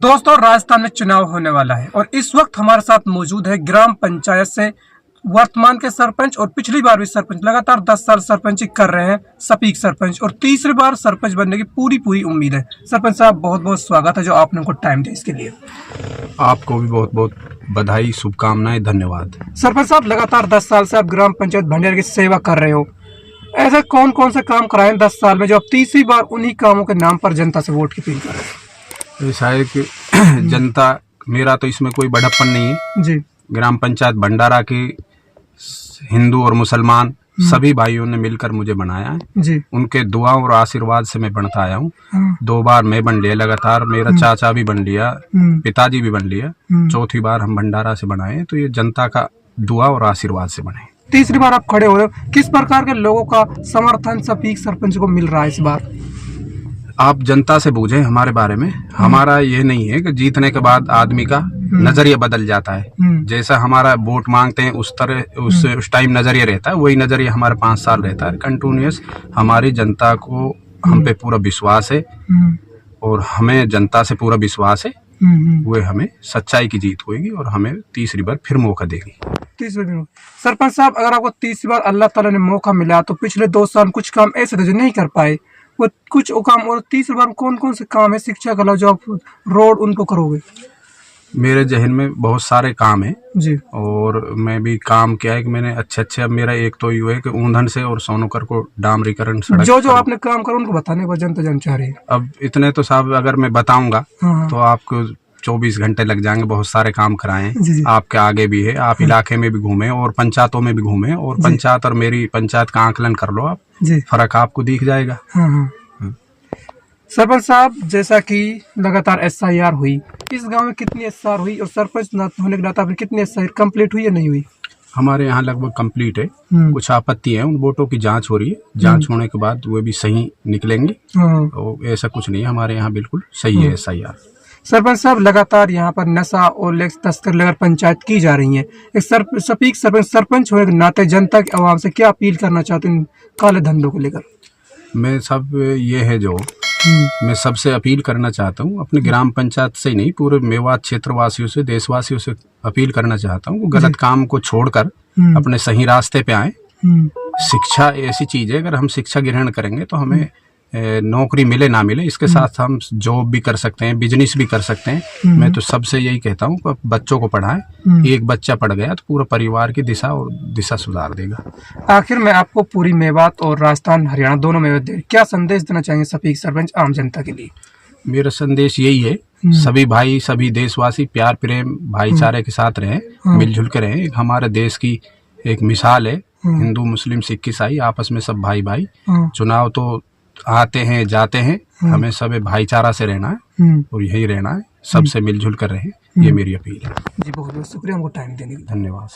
दोस्तों, राजस्थान में चुनाव होने वाला है और इस वक्त हमारे साथ मौजूद है ग्राम पंचायत से वर्तमान के सरपंच और पिछली बार भी सरपंच, लगातार 10 साल सरपंच कर रहे हैं सपीक सरपंच, और तीसरी बार सरपंच बनने की पूरी उम्मीद है। सरपंच साहब, बहुत बहुत स्वागत है जो आपने हमको टाइम दिया इसके लिए। आपको भी बहुत बहुत बधाई, शुभकामनाएं, धन्यवाद। सरपंच साहब, लगातार 10 साल से आप ग्राम पंचायत भंडेर की सेवा कर रहे हो। ऐसे कौन कौन से काम कराए 10 साल में जो आप तीसरी बार उन्हीं कामों के नाम पर जनता से वोट की अपील कर रहे हैं? ऐसा है कि जनता, मेरा तो इसमें कोई बड़प्पन नहीं है जी। ग्राम पंचायत भंडारा के हिंदू और मुसलमान सभी भाइयों ने मिलकर मुझे बनाया है जी। उनके दुआ और आशीर्वाद से मैं बनता आया हूँ। हाँ। 2 बार मैं बन लिया लगातार, मेरा चाचा भी बन लिया, पिताजी भी बन लिया, चौथी बार हम भंडारा से बनाए। तो ये जनता का दुआ और आशीर्वाद से बने। तीसरी बार आप खड़े हो रहे हो, किस प्रकार के लोगों का समर्थन सपीक सरपंच को मिल रहा है इस बार? आप जनता से पूछें हमारे बारे में। हमारा ये नहीं है कि जीतने के बाद आदमी का नजरिया बदल जाता है। जैसा हमारा वोट मांगते हैं उस तरह उस टाइम नजरिया रहता है, वही नजरिया हमारे 5 साल रहता है कंटिन्यूअस। हमारी जनता को हम पे पूरा विश्वास है और हमें जनता से पूरा विश्वास है, वो हमें सच्चाई की जीत होगी और हमें तीसरी बार फिर मौका देगी। तीसरी बार सरपंच साहब, अगर आपको तीसरी बार अल्लाह ताला ने मौका मिला तो पिछले 2 साल कुछ काम ऐसे थे जो नहीं कर पाए, वो कुछ काम, और तीसरी बार कौन कौन से काम है शिक्षा का जो आप रोड उनको करोगे? मेरे जहन में बहुत सारे काम हैं जी। और मैं भी काम किया है कि मैंने अच्छे अब मेरा एक तो ये है कि ऊंधन से और सोनोकर को डामरीकरण सड़क जो आपने काम करा उनको बताने पर जनता जान चाह रही है। अब इतने तो साहब अगर मैं बताऊंगा हाँ। तो आपको 24 घंटे लग जाएंगे। बहुत सारे काम कराए हैं, जी। आपके आगे भी है। आप इलाके में भी घूमे और पंचायतों में भी घूमे और पंचायत और मेरी पंचायत का आंकलन कर लो आप, जी। फर्क आपको दिख जाएगा। हाँ। सरपंच साहब, जैसा कि लगातार SIR हुई, इस गांव में कितनी SIR हुई और सरपंच होने के नाते आपने कितनी SIR कंप्लीट हुई या नहीं हुई? हमारे यहाँ लगभग कंप्लीट है। कुछ आपत्ति है, उन वोटों की जांच हो रही है। जांच होने के बाद वो भी सही निकलेंगे। और ऐसा कुछ नहीं है, हमारे यहाँ बिल्कुल सही है SIR। सरपंच साहब, लगातार यहाँ पर नशा और तस्कर लेकर पंचायत की जा रही है। एक सपीक सरपंच होने के नाते जनता की आवाम से क्या अपील करना चाहते हैं काले धंधों को लेकर? मैं सब ये है जो मैं सबसे अपील करना चाहता हूँ, अपने ग्राम पंचायत से ही नहीं, पूरे मेवात क्षेत्रवासियों से, देशवासियों से अपील करना चाहता हूँ, गलत काम को छोड़कर अपने सही रास्ते पे आए। शिक्षा ऐसी चीज है, अगर हम शिक्षा ग्रहण करेंगे तो हमें नौकरी मिले ना मिले, इसके साथ हम जॉब भी कर सकते हैं, बिजनेस भी कर सकते हैं। मैं तो सबसे यही कहता हूँ कि बच्चों को पढ़ाएं। एक बच्चा पढ़ गया तो पूरा परिवार की दिशा सुधार देगा। आखिर में आपको पूरी मेवात और राजस्थान हरियाणा दोनों में क्या संदेश देना चाहेंगे सपीक सरपंच आम जनता के लिए? मेरा संदेश यही है, सभी भाई, सभी देशवासी प्यार प्रेम भाईचारे के साथ रहें, मिलजुल के रहें। एक हमारे देश की एक मिसाल है, हिंदू मुस्लिम सिख ईसाई आपस में सब भाई भाई। चुनाव तो आते हैं जाते हैं, हमें सब भाईचारा से रहना है और यही रहना है, सबसे मिलजुल कर रहे। ये मेरी अपील है। जी, बहुत बहुत शुक्रिया हमको टाइम देने के लिए। धन्यवाद।